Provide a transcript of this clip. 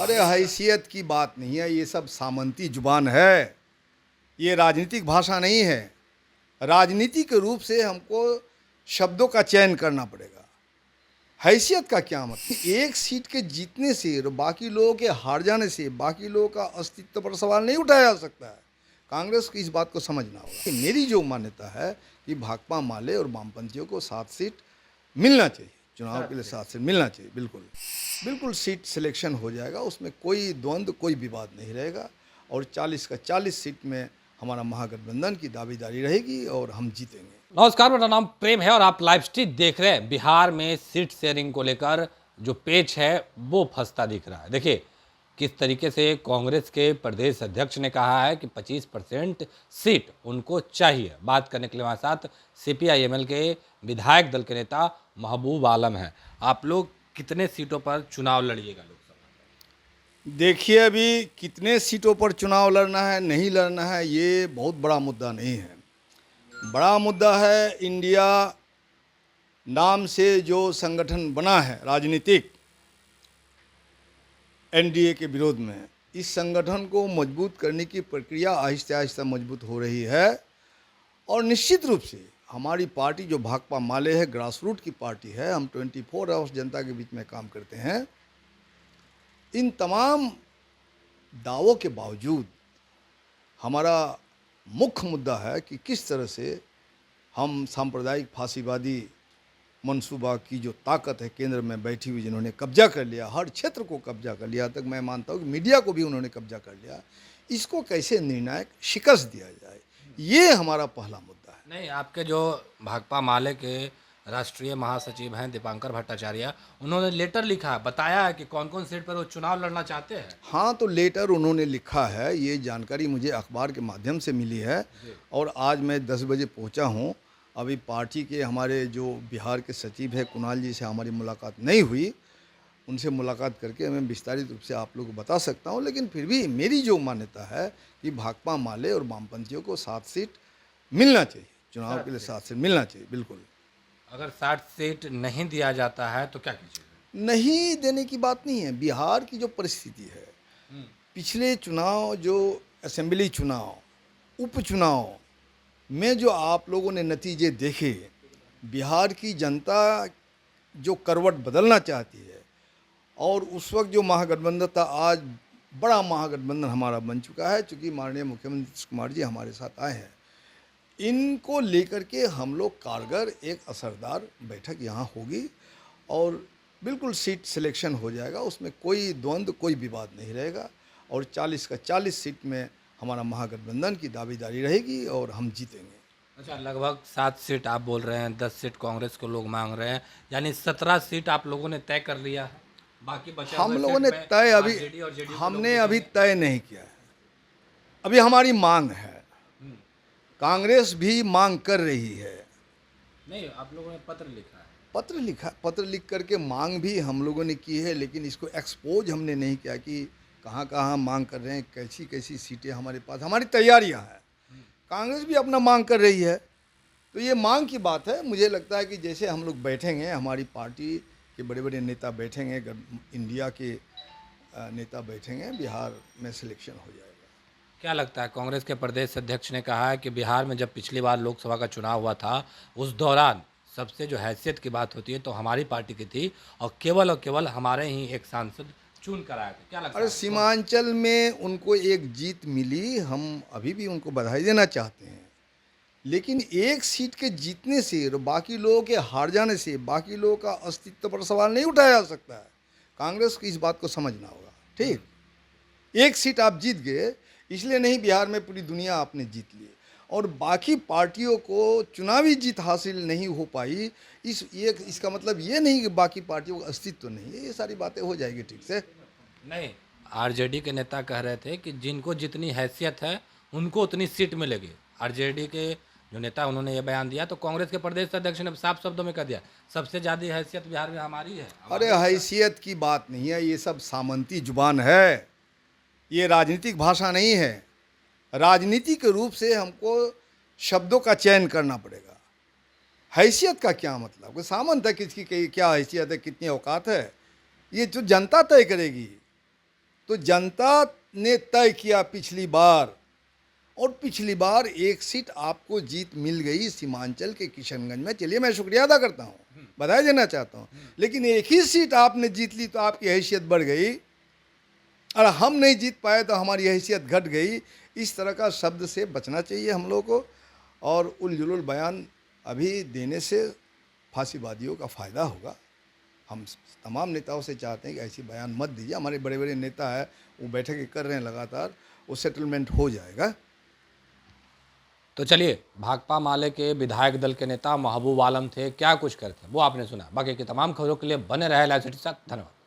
अरे हैसियत की बात नहीं है, ये सब सामंती जुबान है, ये राजनीतिक भाषा नहीं है। राजनीति के रूप से हमको शब्दों का चयन करना पड़ेगा। हैसियत का क्या मतलब? एक सीट के जीतने से और बाकी लोगों के हार जाने से बाकी लोगों का अस्तित्व पर सवाल नहीं उठाया जा सकता है। कांग्रेस को इस बात को समझना होगा। मेरी जो मान्यता है कि भाकपा माले और वामपंथियों को 7 सीट मिलना चाहिए, चुनाव के लिए 7 सीट मिलना चाहिए। बिल्कुल बिल्कुल सीट सिलेक्शन हो जाएगा, उसमें कोई द्वंद्व कोई विवाद नहीं रहेगा और 40 का 40 सीट में हमारा महागठबंधन की दावेदारी रहेगी और हम जीतेंगे। नमस्कार, मेरा नाम प्रेम है और आप लाइव स्ट्रीट देख रहे हैं। बिहार में सीट शेयरिंग को लेकर जो पेच है वो फंसता दिख रहा है। देखिए किस तरीके से कांग्रेस के प्रदेश अध्यक्ष ने कहा है कि 25% सीट उनको चाहिए। बात करने के लिए हमारे साथ CPI-ML के विधायक दल के नेता महबूब आलम हैं। आप लोग कितने सीटों पर चुनाव लड़िएगा लोकसभा? देखिए, अभी कितने सीटों पर चुनाव लड़ना है नहीं लड़ना है ये बहुत बड़ा मुद्दा नहीं है। बड़ा मुद्दा है इंडिया नाम से जो संगठन बना है राजनीतिक NDA के विरोध में, इस संगठन को मजबूत करने की प्रक्रिया आहिस्ते आहिस्ते मजबूत हो रही है और निश्चित रूप से हमारी पार्टी जो भाकपा माले है, ग्रास रूट की पार्टी है, हम 24 आवर्स जनता के बीच में काम करते हैं। इन तमाम दावों के बावजूद हमारा मुख्य मुद्दा है कि किस तरह से हम सांप्रदायिक फांसीवादी मनसूबा की जो ताकत है केंद्र में बैठी हुई, जिन्होंने कब्जा कर लिया, हर क्षेत्र को कब्जा कर लिया, तक मैं मानता हूँ कि मीडिया को भी उन्होंने कब्जा कर लिया, इसको कैसे निर्णायक शिकस्त दिया जाए, ये हमारा पहला मुद्दा है। नहीं, आपके जो भाकपा माले के राष्ट्रीय महासचिव हैं दीपांकर भट्टाचार्य, उन्होंने लेटर लिखा है, बताया है कि कौन कौन सीट पर वो चुनाव लड़ना चाहते हैं। हाँ, तो लेटर उन्होंने लिखा है, ये जानकारी मुझे अखबार के माध्यम से मिली है और आज मैं 10 बजे पहुँचा हूँ। अभी पार्टी के हमारे जो बिहार के सचिव है कुणाल जी से हमारी मुलाकात नहीं हुई, उनसे मुलाकात करके मैं विस्तारित रूप से आप लोगों को बता सकता हूँ। लेकिन फिर भी मेरी जो मान्यता है कि भाकपा माले और वामपंथियों को 7 सीट मिलना चाहिए, चुनाव के लिए 7 सीट मिलना चाहिए। बिल्कुल, अगर 60 सीट नहीं दिया जाता है तो क्या कीजिएगा? नहीं देने की बात नहीं है। बिहार की जो परिस्थिति है, पिछले चुनाव, जो असेंबली चुनाव, उपचुनाव में जो आप लोगों ने नतीजे देखे, बिहार की जनता जो करवट बदलना चाहती है और उस वक्त जो महागठबंधन था, आज बड़ा महागठबंधन हमारा बन चुका है, चूँकि माननीय मुख्यमंत्री नीतीश कुमार जी हमारे साथ आए हैं। इनको लेकर के हम लोग कारगर एक असरदार बैठक यहाँ होगी और बिल्कुल सीट सिलेक्शन हो जाएगा, उसमें कोई द्वंद्व कोई विवाद नहीं रहेगा और 40 का 40 सीट में हमारा महागठबंधन की दावेदारी रहेगी और हम जीतेंगे। अच्छा, लगभग 7 सीट आप बोल रहे हैं, 10 सीट कांग्रेस को लोग मांग रहे हैं, यानी 17 सीट आप लोगों ने तय कर लिया है। बाकी बचे हम हुए लोगों सीट ने में तय अभी RJD और JDU के हमने लोग अभी देखेंगे। तय नहीं किया है, अभी हमारी मांग है। कांग्रेस भी मांग कर रही है। नहीं, आप लोगों ने पत्र लिखा है। पत्र लिख करके मांग भी हम लोगों ने की है, लेकिन इसको एक्सपोज हमने नहीं किया कि कहाँ कहाँ मांग कर रहे हैं, कैसी कैसी सीटें हमारे पास, हमारी तैयारियां हैं। कांग्रेस भी अपना मांग कर रही है, तो ये मांग की बात है। मुझे लगता है कि जैसे हम लोग बैठेंगे, हमारी पार्टी के बड़े बड़े नेता बैठेंगे, इंडिया के नेता बैठेंगे, बिहार में सिलेक्शन हो जाएगा। क्या लगता है, कांग्रेस के प्रदेश अध्यक्ष ने कहा है कि बिहार में जब पिछली बार लोकसभा का चुनाव हुआ था, उस दौरान सबसे जो हैसियत की बात होती है तो हमारी पार्टी की थी और केवल हमारे ही एक सांसद चुन कर आए थे। क्या लगता अरे, है? सीमांचल में उनको एक जीत मिली, हम अभी भी उनको बधाई देना चाहते हैं, लेकिन एक सीट के जीतने से और बाकी लोगों के हार जाने से बाकी लोगों का अस्तित्व पर सवाल नहीं उठाया जा सकता है। कांग्रेस को इस बात को समझना होगा। ठीक, एक सीट आप जीत गए, इसलिए नहीं बिहार में पूरी दुनिया आपने जीत ली और बाकी पार्टियों को चुनावी जीत हासिल नहीं हो पाई, इसका मतलब ये नहीं कि बाकी पार्टियों का अस्तित्व नहीं है। ये सारी बातें हो जाएगी ठीक से। नहीं, RJD के नेता कह रहे थे कि जिनको जितनी हैसियत है उनको उतनी सीट मिलेगी। RJD के जो नेता, उन्होंने ये बयान दिया, तो कांग्रेस के प्रदेश अध्यक्ष ने साफ शब्दों में कह दिया सबसे ज़्यादा हैसियत बिहार में हमारी है। अरे, हैसियत की बात नहीं है, ये सब सामंती जुबान है, ये राजनीतिक भाषा नहीं है। राजनीति के रूप से हमको शब्दों का चयन करना पड़ेगा। हैसियत का क्या मतलब? कोई सामंत है, किसकी क्या हैसियत है, कितनी औकात है, ये जो जनता तय करेगी। तो जनता ने तय किया पिछली बार, और पिछली बार एक सीट आपको जीत मिल गई सीमांचल के किशनगंज में। चलिए, मैं शुक्रिया अदा करता हूँ, बधाई देना चाहता हूँ, लेकिन एक ही सीट आपने जीत ली तो आपकी हैसियत बढ़ गई, और हम नहीं जीत पाए तो हमारी हैसियत घट गई। इस तरह का शब्द से बचना चाहिए हम लोग को, और उलझुल बयान अभी देने से फांसीवादियों का फ़ायदा होगा। हम तमाम नेताओं से चाहते हैं कि ऐसी बयान मत दीजिए। हमारे बड़े बड़े नेता हैं, वो बैठकें कर रहे हैं लगातार, वो सेटलमेंट हो जाएगा। तो चलिए, भाकपा माले के विधायक दल के नेता महबूब आलम थे, क्या कुछ करते हैं वो आपने सुना। बाकी की तमाम खबरों के लिए बने रहे लाइव सिटी के साथ। धन्यवाद।